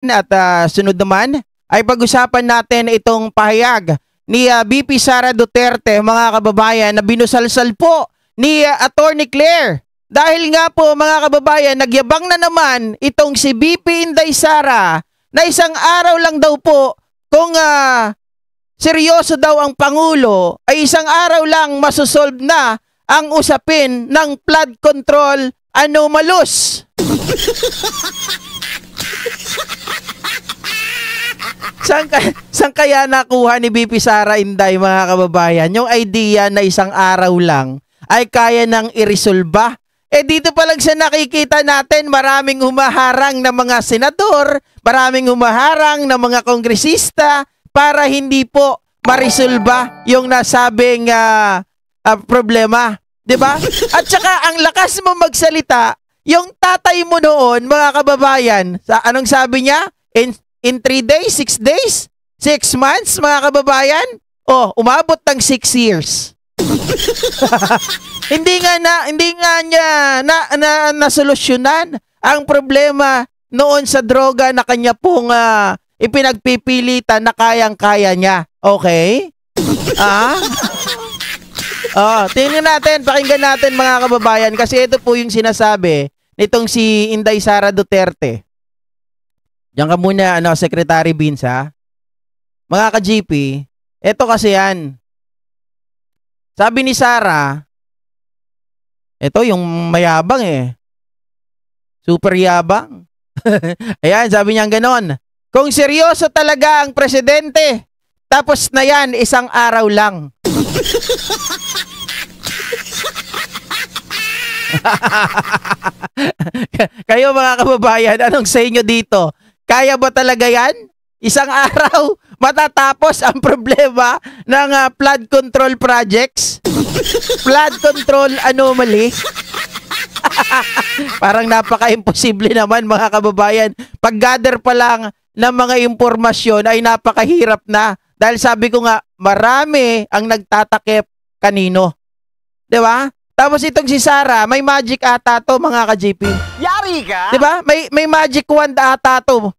At sunod naman ay pag-usapan natin itong pahayag ni VP Sara Duterte, mga kababayan, na binusalsal po ni Attorney Claire. Dahil nga po, mga kababayan, nagyabang na naman itong si VP Inday Sara na isang araw lang daw po kung seryoso daw ang Pangulo ay isang araw lang masosolve na ang usapin ng flood control anomalous. Saan kaya nakuha ni VP Sara Inday, mga kababayan, yung idea na isang araw lang ay kaya nang iresolba? Dito pa lang sa nakikita natin, maraming humaharang na mga senador, maraming humaharang na mga kongresista para hindi po marisolba yung nasabing problema. Diba? At saka ang lakas mo magsalita, yung tatay mo noon, mga kababayan, anong sabi niya? In 3 days, 6 days, 6 months, mga kababayan, umabot ng 6 years. Hindi nga niya nasolusyonan ang problema noon sa droga na kanya pong ipinagpipilitan na kayang-kaya niya. Okay? Tingnan natin, pakinggan natin, mga kababayan, kasi ito po yung sinasabi nitong si Inday Sara Duterte. Diyan ka muna, Secretary Vince, ha? Mga ka-GP, ito kasi yan. Sabi ni Sara, ito yung mayabang Super yabang. Ayan, sabi niya ganon. Kung seryoso talaga ang presidente, tapos na yan, isang araw lang. Kayo, mga kababayan, anong sa inyo dito? Kaya ba talaga yan? Isang araw matatapos ang problema ng flood control projects? Flood control anomaly? Parang napaka-imposible naman, mga kababayan. Pag-gather pa lang ng mga impormasyon ay napakahirap na. Dahil sabi ko nga, marami ang nagtatakip kanino. Diba? Tapos itong si Sara, may magic ata to, mga ka-GP. Yari ka? Diba? May magic wand ata to.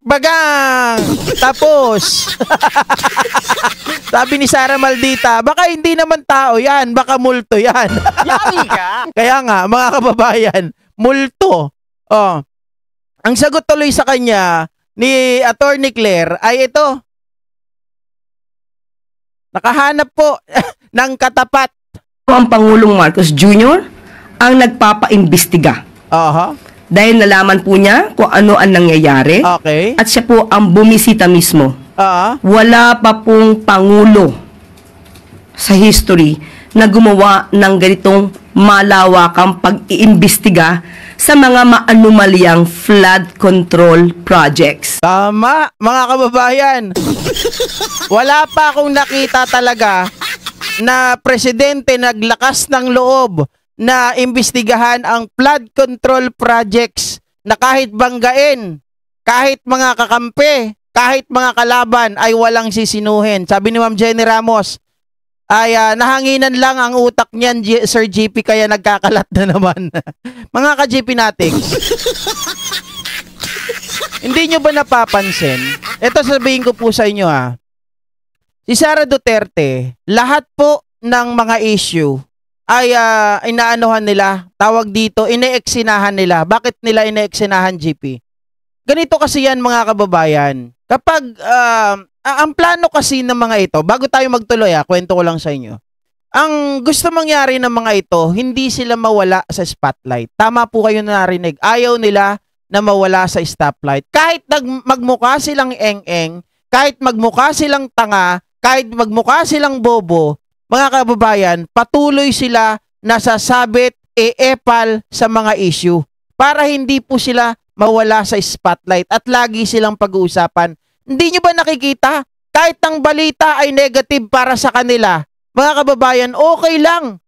Bagang! Tapos, sabi ni Sara Maldita, baka hindi naman tao yan, baka multo yan. Yari ka? Kaya nga, mga kababayan, multo. Ang sagot tuloy sa kanya ni Attorney Claire ay ito. Nakahanap po ng katapat. Ang Pangulong Marcos Jr. ang nagpapaimbestiga. Dahil nalaman po niya kung ano ang nangyayari. Okay. At siya po ang bumisita mismo. Wala pa pong Pangulo sa history na gumawa ng ganitong malawakang pag-iimbestiga sa mga maanumalyang flood control projects. Tama, mga kababayan. Wala pa akong nakita talaga na presidente naglakas ng loob na imbestigahan ang flood control projects na kahit banggain, kahit mga kakampi, kahit mga kalaban ay walang sisinuhin. Sabi ni Ma'am Jenny Ramos, ay nahanginan lang ang utak niyan, Sir GP, kaya nagkakalat na naman. Mga ka-GP natics, hindi nyo ba napapansin? Ito sabihin ko po sa inyo si Sara Duterte, lahat po ng mga issue ay inaanuhan nila, tawag dito, ineeksinahan nila. Bakit nila ineeksinahan, GP? Ganito kasi yan, mga kababayan. Kapag, ang plano kasi ng mga ito, bago tayo magtuloy, kwento ko lang sa inyo. Ang gusto mangyari ng mga ito, hindi sila mawala sa spotlight. Tama po kayo na narinig. Ayaw nila na mawala sa stoplight. Kahit magmukha silang eng-eng, kahit magmukha silang tanga, kahit magmukha silang bobo, mga kababayan, patuloy sila nasasabit, epal sa mga issue para hindi po sila mawala sa spotlight at lagi silang pag-uusapan. Hindi nyo ba nakikita? Kahit ang balita ay negative para sa kanila, mga kababayan, okay lang.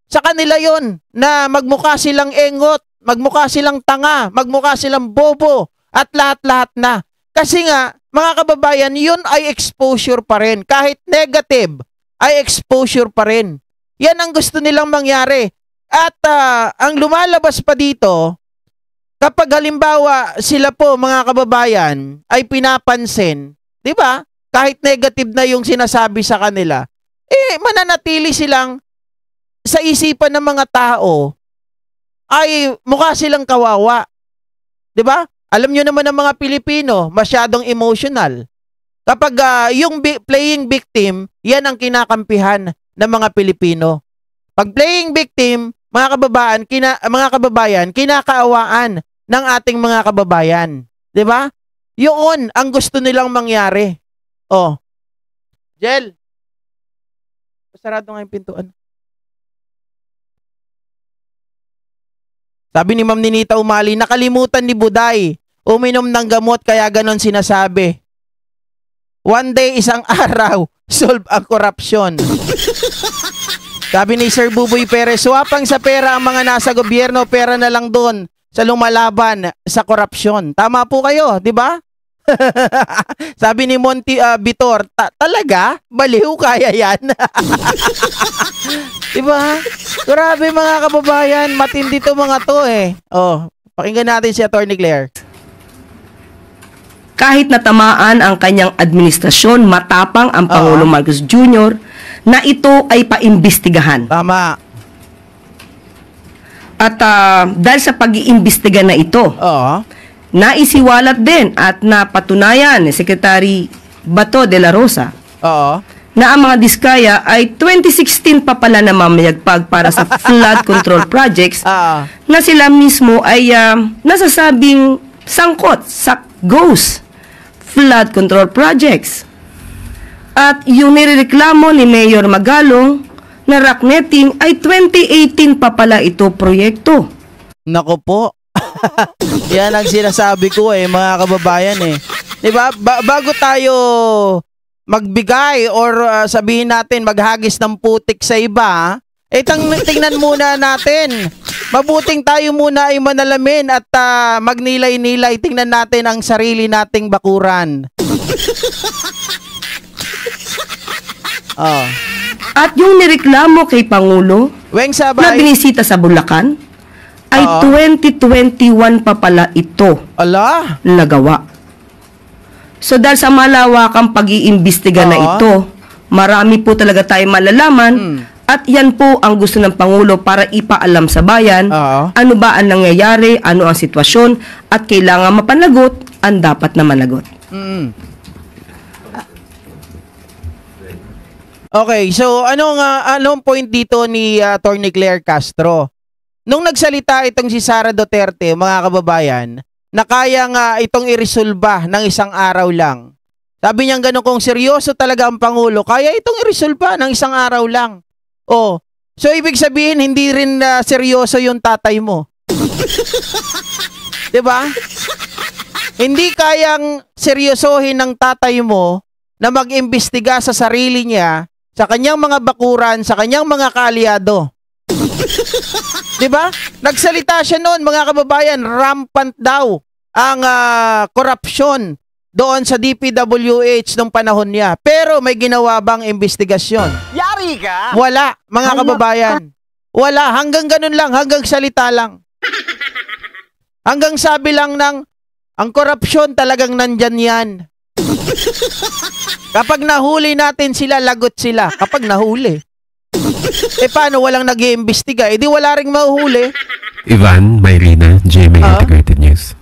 Sa kanila yon na magmukha silang engot, magmukha silang tanga, magmukha silang bobo, at lahat-lahat na. Kasi nga, mga kababayan, yun ay exposure pa rin. Kahit negative, ay exposure pa rin. Yan ang gusto nilang mangyari. At ang lumalabas pa dito, kapag halimbawa sila po mga kababayan ay pinapansin, 'di ba? Kahit negative na yung sinasabi sa kanila, mananatili silang sa isipan ng mga tao ay mukha silang kawawa. 'Di ba? Alam niyo naman ng mga Pilipino, masyadong emotional. Kapag yung playing victim, yan ang kinakampihan ng mga Pilipino. Pag playing victim, mga kababayan, kinakaawaan ng ating mga kababayan. 'Di ba? Yun ang gusto nilang mangyari. Oh. Jel. Sarado nga yung pintuan. Sabi ni Ma'am Ninita Umali, nakalimutan ni Buday. Uminom ng gamot kaya ganon sinasabi. One day, isang araw, solve ang korupsyon. Sabi ni Sir Buboy Perez, swapang sa pera ang mga nasa gobyerno, pera na lang doon sa lumalaban sa korupsyon. Tama po kayo, di ba? Sabi ni Monty Vitor, talaga? Baliw kaya yan? Diba? Grabe mga kababayan, matindi to mga to eh. Oh, pakinggan natin si Atty. Claire. Kahit natamaan ang kanyang administrasyon, matapang ang Pangulong Marcos Jr. na ito ay paimbestigahan. Tama. At dahil sa pag-iimbestiga na ito, naisiwalat din at napatunayan ni Secretary Bato de la Rosa na ang mga diskaya ay 2016 pa pala na mamayagpag para sa flood control projects na sila mismo ay nasasabing sangkot sa ghost flood control projects. At yung nirereklamo ni Mayor Magalong na rock netting ay 2018 pa pala ito proyekto. Nako po. Yan ang sinasabi ko mga kababayan eh. 'Di ba? Bago tayo magbigay or sabihin natin maghagis ng putik sa iba, tingnan muna natin. Mabuting tayo muna ay manalamin at magnilay-nilay. Tingnan natin ang sarili nating bakuran. At yung nireklamo kay Pangulo na binisita sa Bulacan ay 2021 pa pala ito nagawa. So dahil sa malawakang pag-iimbestiga na ito, marami po talaga tayo malalaman at yan po ang gusto ng Pangulo para ipaalam sa bayan ano ba ang nangyayari, ano ang sitwasyon at kailangan mapanagot ang dapat na managot. Okay, so anong point dito ni Atty. Claire Castro? Nung nagsalita itong si Sara Duterte, mga kababayan, na kaya nga itong iresolba ng isang araw lang. Sabi niya gano'n, kung seryoso talaga ang Pangulo, kaya itong iresolba ng isang araw lang. Oh, so ibig sabihin, hindi rin seryoso yung tatay mo. Diba? Hindi kayang seryosohin ng tatay mo na mag-imbestiga sa sarili niya, sa kanyang mga bakuran, sa kanyang mga kaalyado. Diba? Nagsalita siya noon, mga kababayan, rampant daw ang korupsyon doon sa DPWH nung panahon niya. Pero may ginawa bang investigasyon? Yari ka! Wala, mga kababayan. Wala, hanggang ganun lang, hanggang salita lang. Hanggang sabi lang ng, ang korupsyon talagang nandyan yan. Kapag nahuli natin sila, lagot sila. Kapag nahuli. Paano walang nag-iimbestiga? Di wala ring mahuhuli. Ivan Mayrina, GMA Integrated News.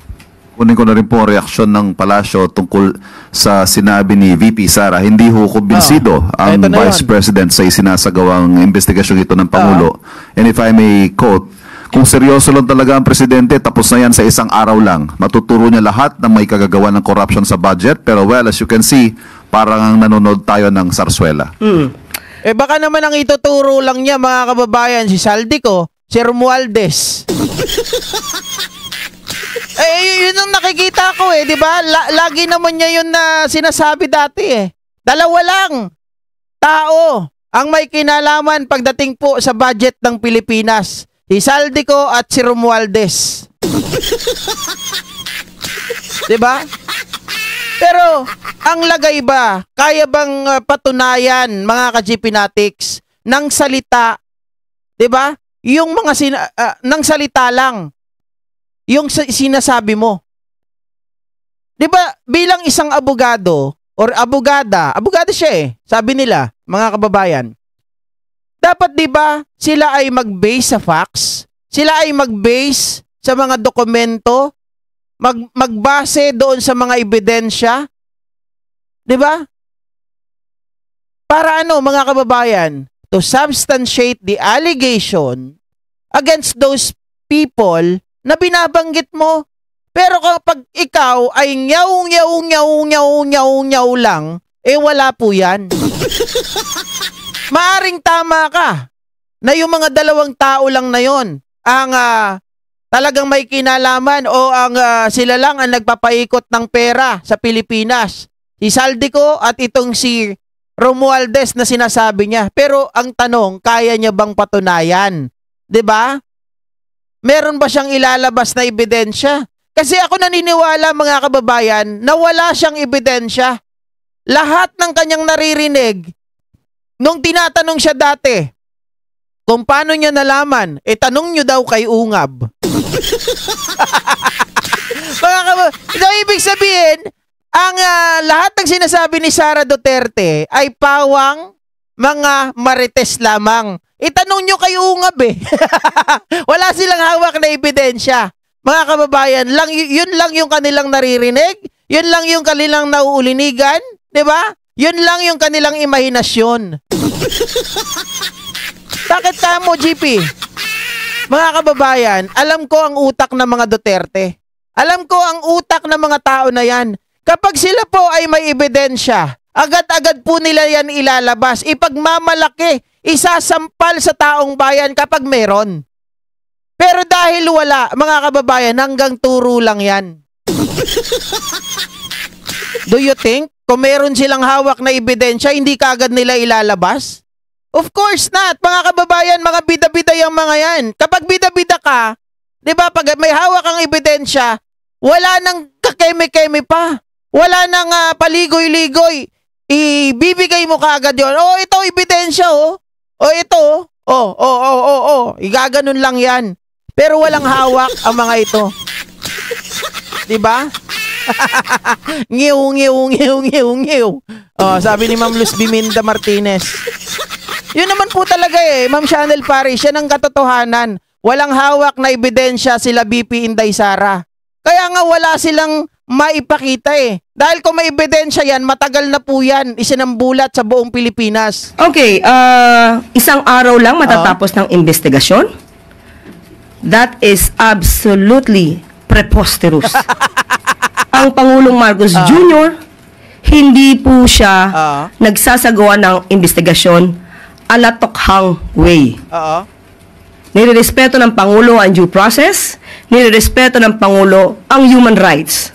Kunin ko na rin po ang reaksyon ng palasyo tungkol sa sinabi ni VP Sara. Hindi ho kumbinsido ang Vice President sa isinasagawang investigasyon ito ng Pangulo. And if I may quote, kung seryoso lang talaga ang Presidente, tapos na yan sa isang araw lang. Matuturo niya lahat na may kagagawa ng corruption sa budget. Pero well, as you can see, parang nanonood tayo ng sarswela. Baka naman ang ituturo lang niya, mga kababayan, si Saldico, si Romualdez. Yun ang nakikita ko di ba? Lagi naman niya yun na sinasabi dati Dalawa lang tao ang may kinalaman pagdating po sa budget ng Pilipinas. Si Saldico at si Romualdez. Diba? Pero, ang lagay ba, kaya bang patunayan, mga ka-GPnatics, ng salita, diba? Yung mga ng salita lang. yung sinasabi mo. 'Di ba, bilang isang abogado or abogada siya eh, sabi nila, mga kababayan. Dapat 'di ba, sila ay mag-base sa facts, sila ay mag-base sa mga dokumento, magbase doon sa mga ebidensya. 'Di ba? Para ano, mga kababayan, to substantiate the allegation against those people na binabanggit mo. Pero kapag ikaw ay nyaw lang, eh wala po yan. Maaring tama ka na yung mga dalawang tao lang na yon ang talagang may kinalaman o ang sila lang ang nagpapaikot ng pera sa Pilipinas. Si Saldico at itong si Romualdez na sinasabi niya. Pero ang tanong, kaya niya bang patunayan? 'Di ba? Meron ba siyang ilalabas na ebidensya? Kasi ako naniniwala, mga kababayan, na wala siyang ebidensya. Lahat ng kanyang naririnig, nung tinatanong siya dati, kung paano niya nalaman, tanong niyo daw kay Ungab. Mga kababayan, so ibig sabihin, ang lahat ng sinasabi ni Sara Duterte ay pawang mga marites lamang. Itanong nyo kay Ungab eh. Wala silang hawak na ebidensya. Mga kababayan, yun lang yung kanilang naririnig, yun lang yung kanilang nauulinigan, di ba? Yun lang yung kanilang imahinasyon. Bakit kamo, GP? Mga kababayan, alam ko ang utak ng mga Duterte. Alam ko ang utak ng mga tao na yan. Kapag sila po ay may ebidensya, agad-agad po nila yan ilalabas, ipagmamalaki, isasampal sa taong bayan kapag meron. Pero dahil wala, mga kababayan, hanggang turo lang yan. Do you think, kung meron silang hawak na ebidensya, hindi kaagad nila ilalabas? Of course not, mga kababayan, mga bida-bida yung mga yan. Kapag bida-bida ka, di ba, pag may hawak ang ebidensya, wala nang kakeme-keme pa. Wala nang paligoy-ligoy. Ibibigay mo kaagad yun. Oh, ito, ebidensya, oh. Oh, ito, oh. Igaganon lang yan. Pero walang hawak ang mga ito. Diba? Ngiw. Oh, sabi ni Ma'am Luz Biminda Martinez. Yun naman po talaga eh, Ma'am Chanel Paris, yan ang katotohanan. Walang hawak na ebidensya sila BP Inday Sara. Kaya nga wala silang maipakita eh. Dahil kung may ebidensya yan, matagal na po yan isinambulat sa buong Pilipinas. Okay, isang araw lang matatapos ng investigasyon? That is absolutely preposterous. Ang Pangulong Marcos Jr., hindi po siya nagsasagawa ng investigasyon ala tokhang way. Nirerespeto ng Pangulo ang due process, nirerespeto ng Pangulo ang human rights.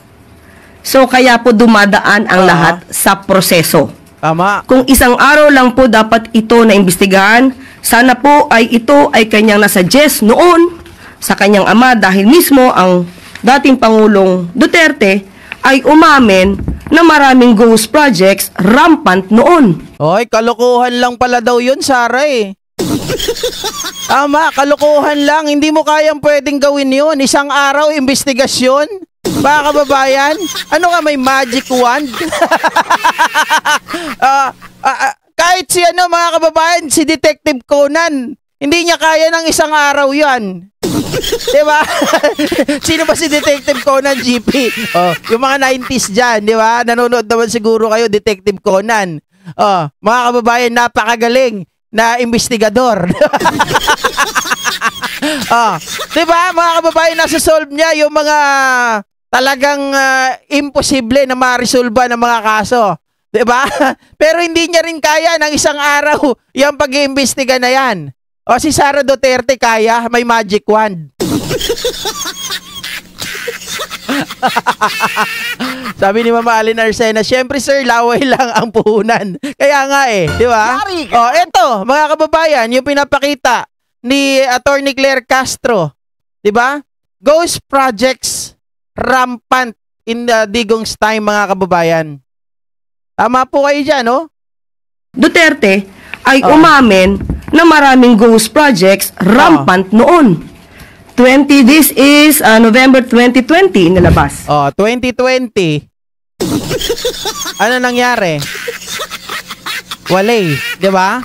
So kaya po dumadaan ang lahat sa proseso. Tama. Kung isang araw lang po dapat ito na imbestigahan, sana po ay ito ay kanyang nasuggest noon sa kanyang ama dahil mismo ang dating Pangulong Duterte ay umamin na maraming ghost projects rampant noon. Oy, kalokohan lang pala daw yun, Sara eh. Tama, kalokohan lang. Hindi mo kayang pwedeng gawin yun. Isang araw, investigasyon. Mga kababayan, ano ka, may magic wand? Kahit si mga kababayan, si Detective Conan, hindi niya kaya ng isang araw yan. Diba? Sino ba si Detective Conan, GP? Oh, yung mga 90s dyan, di ba? Nanonood naman siguro kayo, Detective Conan. Oh, mga kababayan, napakagaling na investigador. Oh, di ba? Mga kababayan, nasa-solve niya yung mga talagang imposible na ma-resolve ng mga kaso. Di ba? Pero hindi niya rin kaya ng isang araw yung pag-iimbestiga na yan. O si Sara Duterte kaya, may magic wand. Sabi ni Mama Alin Arsena, syempre sir, laway lang ang puhunan. Kaya nga eh, di ba? O eto, mga kababayan, yung pinapakita ni Attorney Claire Castro, di ba? Ghost projects rampant in the Digong's time, mga kababayan. Tama po kayo dyan, no? Duterte ay umamin na maraming ghost projects rampant noon. This is November 2020 inilabas. 2020. Ano nangyari? Wale, di ba?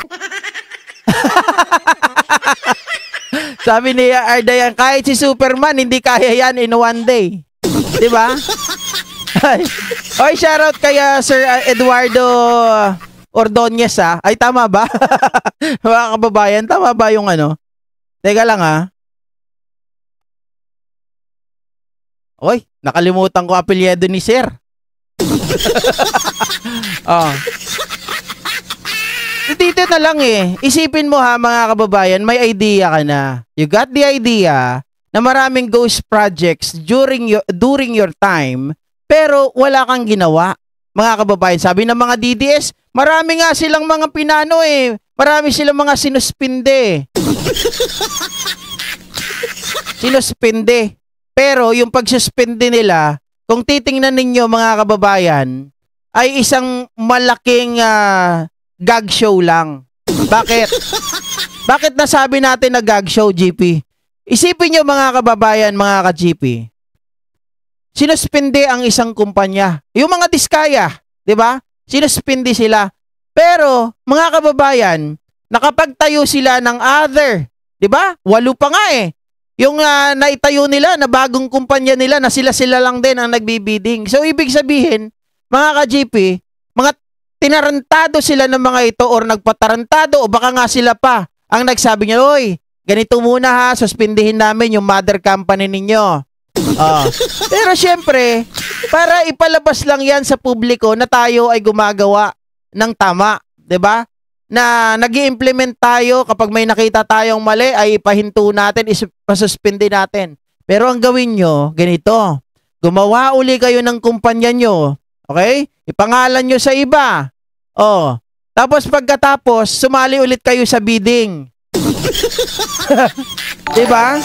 Sabi ni Ardayan, kahit si Superman, hindi kaya yan in one day. Di ba? Oy, shoutout kay Sir Eduardo Ordonez Ay, tama ba? Mga kababayan, tama ba yung ano? Teka lang Oy, nakalimutan ko apelyido ni Sir. Dito na lang Isipin mo mga kababayan, may idea ka na. You got the idea na maraming ghost projects during your time, pero wala kang ginawa. Mga kababayan, sabi ng mga DDS, marami nga silang mga pinano Marami silang mga sinuspinde. Sinuspinde. Pero yung pagsuspende nila, kung titingnan ninyo mga kababayan, ay isang malaking gag show lang. Bakit? Bakit nasabi natin na gag show, GP? Isipin nyo mga kababayan, mga ka-GP. Sinuspende ang isang kumpanya. Yung mga diskaya, di ba? Sinuspende sila. Pero, mga kababayan, nakapagtayo sila ng other. Di ba? 8 pa nga Yung naitayo nila na bagong kumpanya nila na sila lang din ang nagbibidding. So, ibig sabihin, mga ka-GP, mga tinarantado sila ng mga ito or nagpatarantado o baka nga sila pa ang nagsabi niya, oy, ganito muna suspindihin namin yung mother company ninyo. Pero syempre, para ipalabas lang yan sa publiko na tayo ay gumagawa ng tama, 'di ba? Na nag-i-implement tayo kapag may nakita tayong mali ay ipahinto natin, ipasuspindi natin. Pero ang gawin nyo, ganito. Gumawa uli kayo ng kumpanya nyo. Okay? Ipangalan nyo sa iba. Tapos pagkatapos, sumali ulit kayo sa bidding. Diba?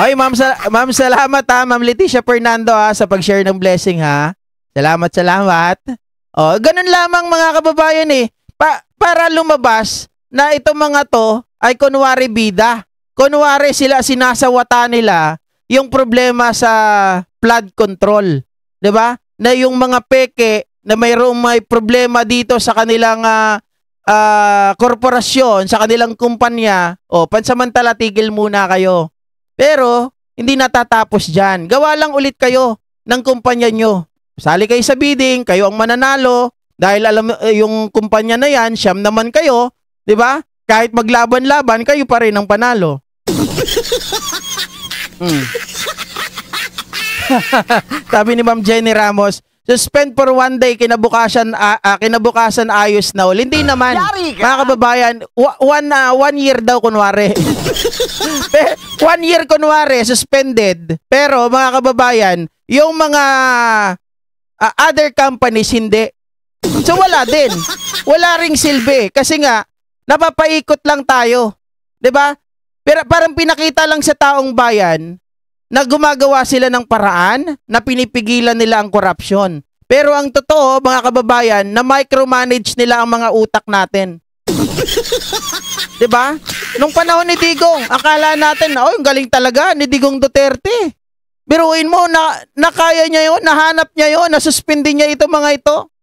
Oy, ma'am, salamat Ma'am Leticia Fernando sa pag-share ng blessing Salamat. Ganun lamang mga kababayan para lumabas na itong mga to ay kunwari bida. Kunwari sila sinasawata nila yung problema sa flood control. 'Di ba? Na yung mga peke na may problema dito sa kanilang korporasyon, sa kanilang kumpanya, pansamantala tigil muna kayo. Pero hindi natatapos diyan. Gawa lang ulit kayo ng kumpanya nyo. Sali kayo sa bidding, kayo ang mananalo. Dahil alam yung kumpanya na yan, siyam naman kayo, 'di ba? Kahit maglaban-laban, kayo pa rin ang panalo. Sabi ni Ma'am Jenny Ramos, suspend for 1 day, kinabukasan ayos na ulit. Hindi naman, mga kababayan, 1 year daw kunwari. 1 year kunwari, suspended. Pero mga kababayan, yung mga other companies hindi. So wala din. Wala ring silbi. Kasi nga, napapaikot lang tayo. 'Di ba? Pero parang pinakita lang sa taong bayan na gumagawa sila ng paraan na pinipigilan nila ang korupsyon. Pero ang totoo, mga kababayan, na micromanage nila ang mga utak natin. 'Di ba? Nung panahon ni Digong, akala natin, ang galing talaga ni Digong Duterte. Biruin mo na kaya niya 'yon, nahanap niya 'yon, nasuspindi niya ito mga ito.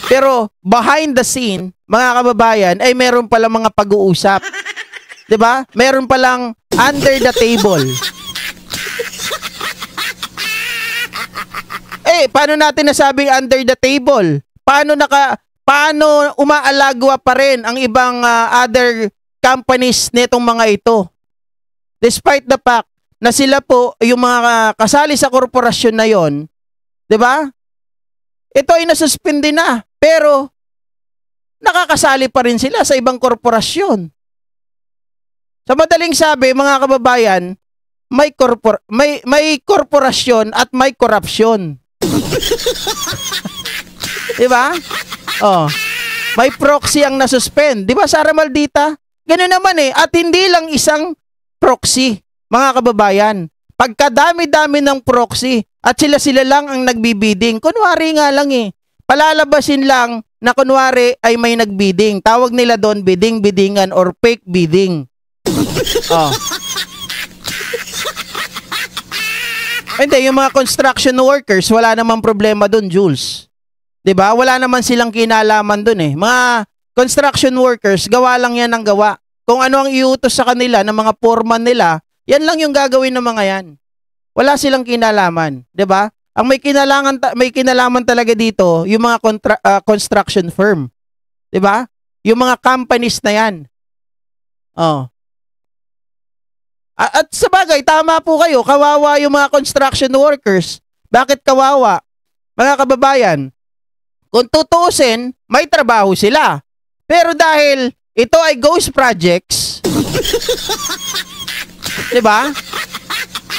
Pero behind the scene, mga kababayan, ay meron palang mga pag-uusap. 'Di ba? Meron palang under the table. Paano natin nasabing under the table? Paano umaalagwa pa rin ang ibang other companies nitong mga ito? Despite the fact na sila po, yung mga kasali sa korporasyon na yon, 'di ba? Ito ay nasuspindi na, pero nakakasali pa rin sila sa ibang korporasyon. Sa madaling sabi, mga kababayan, may korporasyon at may korupsyon. 'Di ba? May proxy ang nasuspend. 'Di ba, Sara Maldita? Ganun naman at hindi lang isang proxy, mga kababayan. Pagkadami-dami ng proxy at sila lang ang nagbibidding. Kunwari nga lang palalabasin lang na kunwari ay may nagbidding. Tawag nila doon bidding-biddingan or fake bidding. Oh. Hindi, yung mga construction workers, wala namang problema doon, Jules. 'Di ba? Wala naman silang kinalaman doon eh. Mga construction workers, gawa lang yan ng gawa. Kung ano ang iutos sa kanila ng mga foreman nila, yan lang yung gagawin ng mga yan. Wala silang kinalaman, 'di ba? Ang may kinalaman talaga dito, yung mga construction firm. 'Di ba? Yung mga companies na yan. Oh. At sa bagay, tama po kayo, kawawa yung mga construction workers. Bakit kawawa? Mga kababayan, kung tutuusin, may trabaho sila. Pero dahil ito ay ghost projects, diba?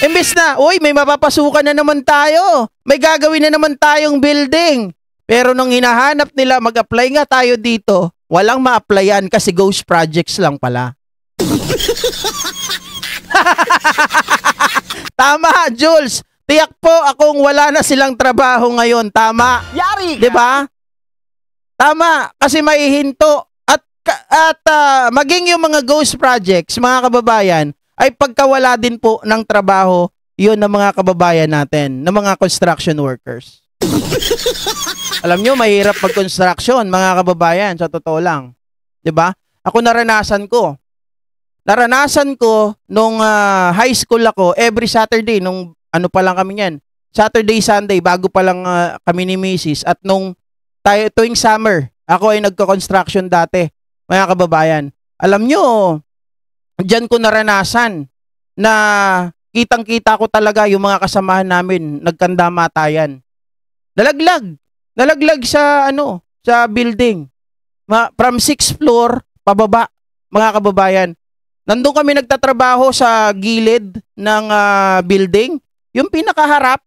Imbes na, uy, may mapapasukan na naman tayo. May gagawin na naman tayong building. Pero nung hinahanap nila, mag-apply nga tayo dito, walang ma-applyan kasi ghost projects lang pala. Tama, Jules. Tiyak po akong wala na silang trabaho ngayon. Tama. Yari ka. 'Di ba? Tama, kasi maihinto at maging yung mga ghost projects, mga kababayan, ay pagkawala din po ng trabaho 'yun ng mga kababayan natin, ng mga construction workers. Alam nyo, mahirap mag-construction, mga kababayan, sa totoo lang. 'Di ba? Ako naranasan ko nung high school ako, every Saturday, nung ano pa lang kami yan, Saturday, Sunday, bago pa lang kami ni Mrs. At nung tuwing summer, ako ay nagko-construction dati, mga kababayan. Alam nyo, dyan ko naranasan na kitang-kita ko talaga yung mga kasamahan namin, nagkandamatayan. Nalaglag sa building. From 6th floor, pababa, mga kababayan. Nandun kami nagtatrabaho sa gilid ng building. Yung pinakaharap,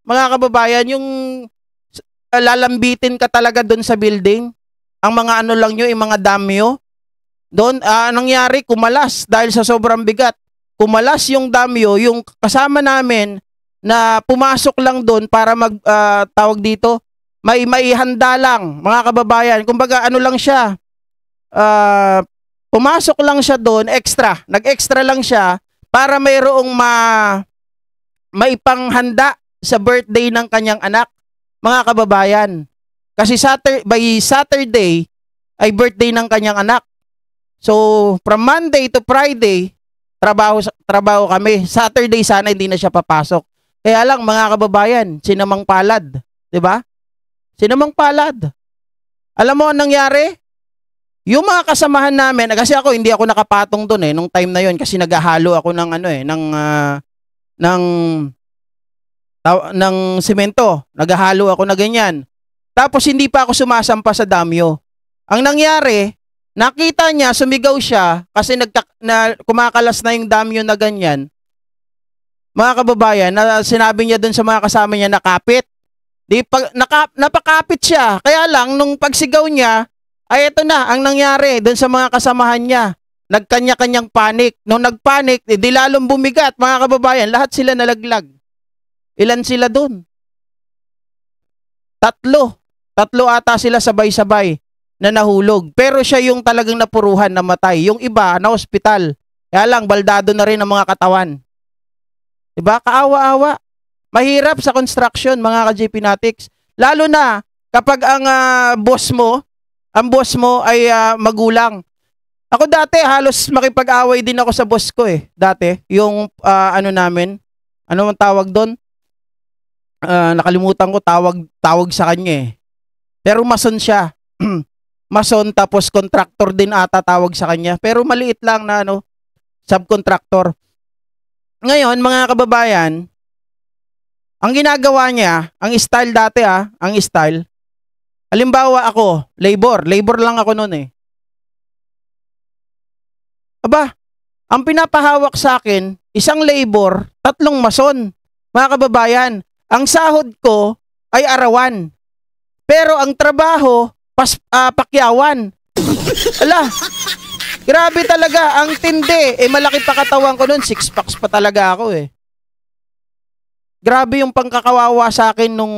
mga kababayan, yung lalambitin ka talaga doon sa building. Ang mga yung mga damyo. Doon, nangyari, kumalas dahil sa sobrang bigat. Kumalas yung damyo, yung kasama namin na pumasok lang doon para tawag dito, may handa lang, mga kababayan. Kumbaga, lang siya, pumasok lang siya doon, nag-extra lang siya para mayroong maipanghanda sa birthday ng kanyang anak, mga kababayan. Kasi by Saturday ay birthday ng kanyang anak. So, from Monday to Friday, trabaho kami. Saturday sana hindi na siya papasok. Kaya lang, mga kababayan, sinamang palad, 'di ba? Sinamang palad. Alam mo anong nangyari? Yung mga kasamahan namin, kasi hindi ako nakapatong doon nung time na yon kasi naghahalo ako ng semento. Naghahalo ako na ganyan. Tapos hindi pa ako sumasampa sa damyo. Ang nangyari, nakita niya, sumigaw siya kasi kumakalas na yung damyo na ganyan. Mga kababayan, sinabi niya doon sa mga kasama niya, nakapit. Napakapit siya. Kaya lang, nung pagsigaw niya, ay ito na, ang nangyari doon sa mga kasamahan niya. Nagkanya-kanyang panic. Nung nagpanic, di lalong bumigat, mga kababayan. Lahat sila nalaglag. Ilan sila doon? 3 ata sila sabay-sabay na nahulog. Pero siya yung talagang napuruhan, namatay. Yung iba, na ospital. Kaya lang, baldado na rin ang mga katawan. Diba? Kaawa-awa. Mahirap sa construction, mga ka-JP Natics. Lalo na kapag ang boss mo ay magulang. Ako dati halos makipag-away din ako sa boss ko dati. Yung namin, ano ang tawag doon? Nakalimutan ko tawag sa kanya Pero mason siya. Mason tapos contractor din ata tawag sa kanya. Pero maliit lang na subcontractor. Ngayon, mga kababayan, ang ginagawa niya, ang style dati halimbawa ako, labor lang ako noon Aba, ang pinapahawak sa akin, isang labor, 3 mason. Mga kababayan, ang sahod ko ay arawan. Pero ang trabaho, pakyawan. Ala, grabe talaga, ang tindi. Malaki pa katawan ko noon, 6 packs pa talaga ako Grabe yung pangkakawawa sa akin nung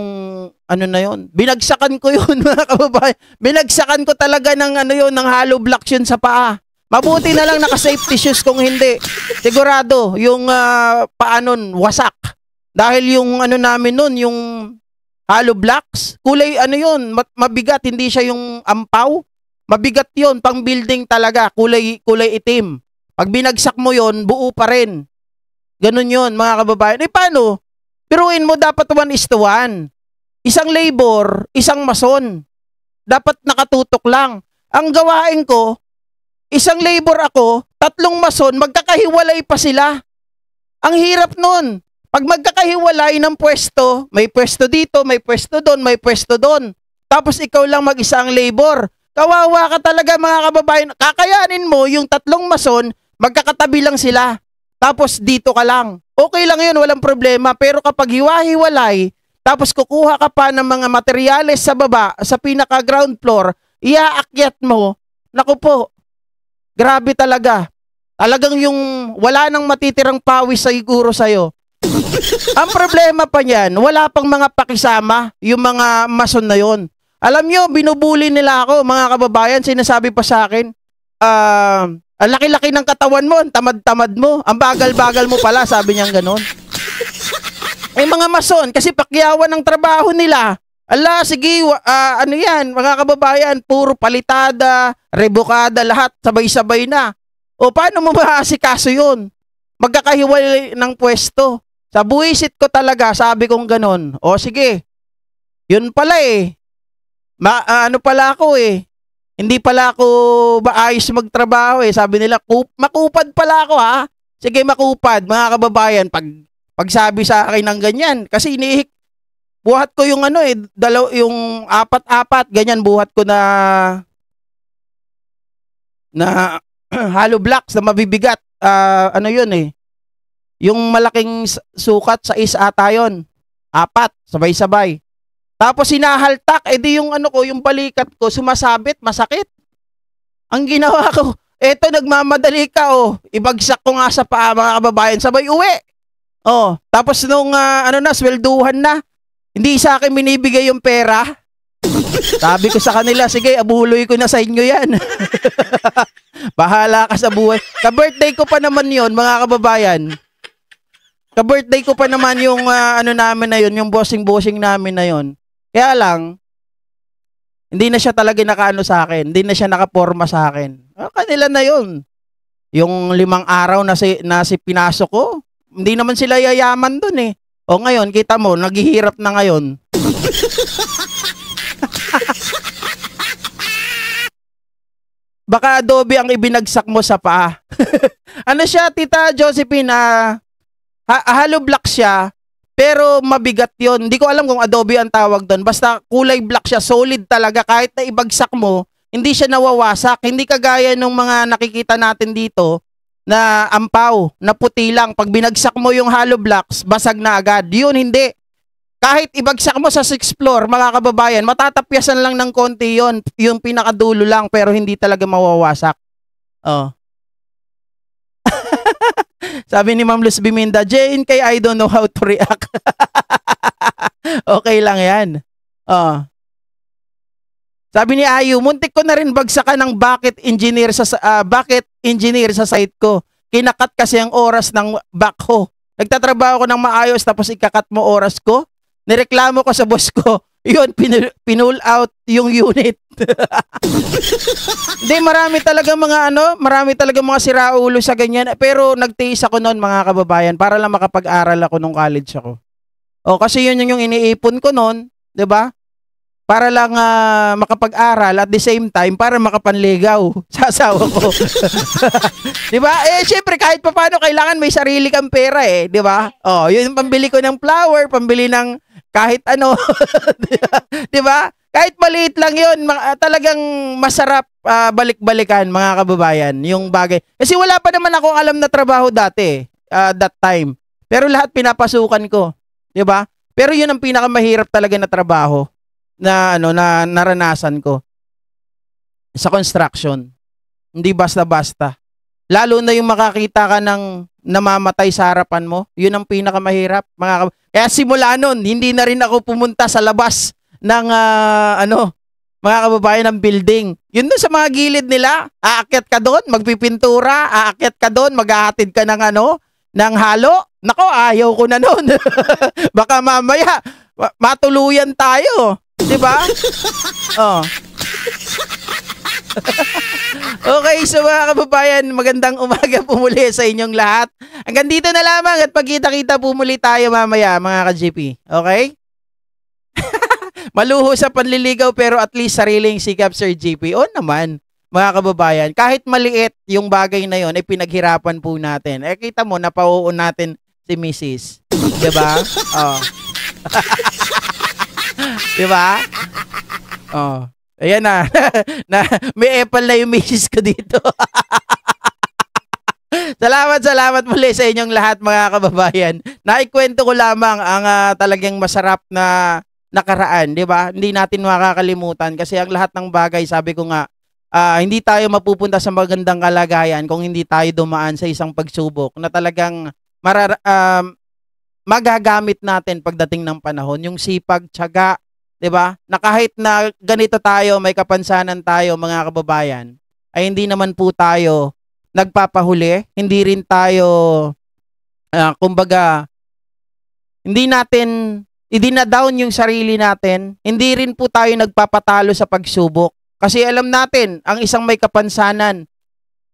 ano na yon. Binagsakan ko yun, mga kababayan. Binagsakan ko talaga ng ano yun, ng hollow blocks yun sa paa. Mabuti na lang naka-safety shoes kung hindi. Sigurado, yung paa nun, wasak. Dahil yung ano namin nun, yung hollow blocks, kulay ano yun, mabigat, hindi siya yung ampaw. Mabigat yun, pang building talaga, kulay itim. Pag binagsak mo yun, buo pa rin. Ganun yun, mga kababayan. Paano? Piruin mo dapat 1:1. Isang labor, isang mason. Dapat nakatutok lang. Ang gawain ko, isang labor ako, 3 mason, magkakahiwalay pa sila. Ang hirap nun. Pag magkakahiwalay ng pwesto, may pwesto dito, may pwesto doon, may pwesto doon. Tapos ikaw lang mag-isa ang labor. Kawawa ka talaga, mga kababayan. Kakayanin mo yung 3 mason, magkakatabi lang sila. Tapos dito ka lang. Okay lang yun, walang problema. Pero kapag hiwa-hiwalay, tapos kukuha ka pa ng mga materyales sa baba, sa pinaka-ground floor, iaakyat mo, naku po, grabe talaga. Talagang yung wala nang matitirang pawis sa siguro sa'yo. Ang problema pa niyan, wala pang mga pakisama, yung mga mason na yon. Alam nyo, binubuli nila ako, mga kababayan, sinasabi pa sa akin, ang laki-laki ng katawan mo, ang tamad-tamad mo, ang bagal-bagal mo pala, sabi niyang ganon. Mga mason, kasi pakyawan ng trabaho nila. Ala, sige, ano yan, mga kababayan, puro palitada, rebukada, lahat, sabay-sabay na. O paano mo maasikaso yun? Magkakahiwalay ng pwesto. Sa buwisit ko talaga, sabi kong ganon. O sige, yun pala eh. Ano pala ako eh. Hindi pala ako maayos magtrabaho eh. Sabi nila, makupad pala ako ha. Sige, makupad, mga kababayan, pag sabi sa akin ng ganyan. Kasi buhat ko yung ano eh, yung 4-4, ganyan buhat ko na hollow blocks na mabibigat. Ano yun eh. Yung malaking sukat sa ata yun. 4, sabay-sabay. Tapos hinahaltak, edi yung ano ko, yung balikat ko, sumasabit, masakit. Ang ginawa ko, eto nagmamadali ka oh, ibagsak ko nga sa paa, mga kababayan, sabay uwi. Oh, tapos nung swelduhan na, hindi sa akin binibigay yung pera. Sabi ko sa kanila, sige, abuloy ko na sa inyo yan. Bahala ka sa buhay. Ka-birthday ko pa naman yon, mga kababayan. Ka-birthday ko pa naman yung namin na yun, yung bossing-bossing namin na yun. Kaya lang, hindi na siya talaga nakaano sa akin. Hindi na siya nakaporma sa akin. Kanila na yun. Yung 5 araw na si pinasok ko, hindi naman sila yayaman dun eh. O ngayon, kita mo, naghihirap na ngayon. Baka adobe ang ibinagsak mo sa paa. Ano siya, Tita Josephine, hollow block siya, pero mabigat yon. Hindi ko alam kung adobe ang tawag doon. Basta kulay black siya, solid talaga. Kahit na ibagsak mo, hindi siya nawawasak. Hindi kagaya ng mga nakikita natin dito na ampaw, na puti lang. Pag binagsak mo yung hollow blocks, basag na agad. Yun, hindi. Kahit ibagsak mo sa 6th floor, mga kababayan, matatapyasan lang ng konti yon. Yung pinakadulo lang, pero hindi talaga mawawasak. Oh. Sabi ni Ma'am Luz Biminda, Jane, kay I don't know how to react. Okay lang yan. Oh. Sabi ni Ayu, muntik ko na rin bagsakan ng bucket engineer sa site ko. Kinakat kasi ang oras ng backhoe. Nagtatrabaho ko ng maayos tapos ikakat mo oras ko. Nireklamo ko sa boss ko. Yun, pinull out yung unit. Hindi, marami talaga mga siraulo sa ganyan. Pero nagtiis ako noon, mga kababayan, para lang makapag-aral ako nung college ako. O, kasi yun yung iniipon ko noon, 'di ba? Para lang makapag-aral at the same time para makapanligaw sa asawa ko. 'Di ba? Syempre kahit papaano kailangan may sarili kang pera 'di ba? Oh, yun yung pambili ko ng flour, pambili ng kahit ano. 'Di ba? Kahit maliit lang 'yun, talagang masarap balik-balikan, mga kababayan, yung bagay. Kasi wala pa naman akong alam na trabaho dati, that time. Pero lahat pinapasukan ko, 'di ba? Pero 'yun ang pinakamahirap talaga na trabaho na naranasan ko sa construction. Hindi basta-basta. Lalo na yung makakita ka ng namamatay sa harapan mo. Yun ang pinakamahirap. Kaya simula nun, hindi na rin ako pumunta sa labas ng mga kababayan ng building. Yun doon sa mga gilid nila, aakyat ka doon, magpipintura, aakyat ka doon, maghahatid ka ng ng halo. Nako, ayaw ko na noon. Baka mamaya matuluyan tayo, 'di ba? Oh. Okay, so mga kababayan, magandang umaga po muli sa inyong lahat. Hanggang dito na lamang at pagkita-kita po muli tayo mamaya, mga ka-GP. Okay? Maluho sa panliligaw pero at least sariling sikap, Sir GP. O naman, mga kababayan, kahit maliit yung bagay na yon, ay pinaghirapan po natin. Kita mo, napauun natin si Mrs. Diba? Oh. Diba? Oh. Ayan na. May epal na yung Mrs. ko dito. Salamat muli sa inyong lahat, mga kababayan. Naikwento ko lamang ang talagang masarap na nakaraan, di ba? Hindi natin makakalimutan kasi ang lahat ng bagay, sabi ko nga, hindi tayo mapupunta sa magandang kalagayan kung hindi tayo dumaan sa isang pagsubok na talagang magagamit natin pagdating ng panahon. Yung sipag, tiyaga, di ba? Na kahit na ganito tayo, may kapansanan tayo, mga kababayan, ay hindi naman po tayo nagpapahuli, hindi rin tayo, kumbaga, hindi natin idina-down yung sarili natin, hindi rin po tayo nagpapatalo sa pagsubok. Kasi alam natin, ang isang may kapansanan,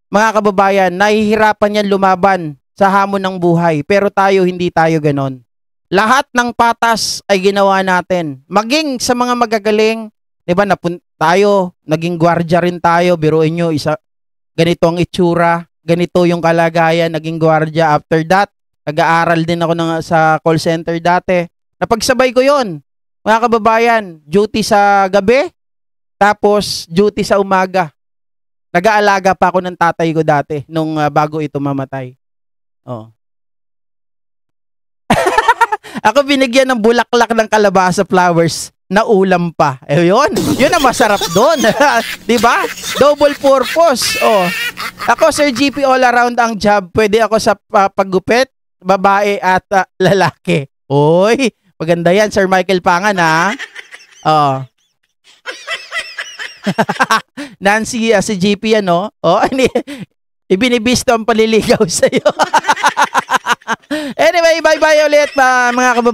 mga kababayan, nahihirapan yan lumaban sa hamon ng buhay. Pero tayo, hindi tayo ganon. Lahat ng patas ay ginawa natin. Maging sa mga magagaling, di ba, tayo, naging gwardiya rin tayo, biruin nyo, ganito ang itsura, ganito yung kalagayan, naging gwardiya. After that, nag-aaral din ako sa call center dati. Napagsabay ko yon, mga kababayan, duty sa gabi, tapos duty sa umaga. Nag-aalaga pa ako ng tatay ko dati, nung bago ito mamatay. Oh. Ako binigyan ng bulaklak ng kalabasa flowers na ulam pa. Yun ang masarap doon. Diba? Double purpose. Oh. Ako, Sir GP, all around ang job. Pwede ako sa paggupit, babae at lalaki. Oy, maganda yan, Sir Michael Pangan, ha? Oh. Nancy, si GP, ano? Oh, ibinibisto ang paliligaw sa'yo. Anyway, bye-bye ulit, mga kababayan.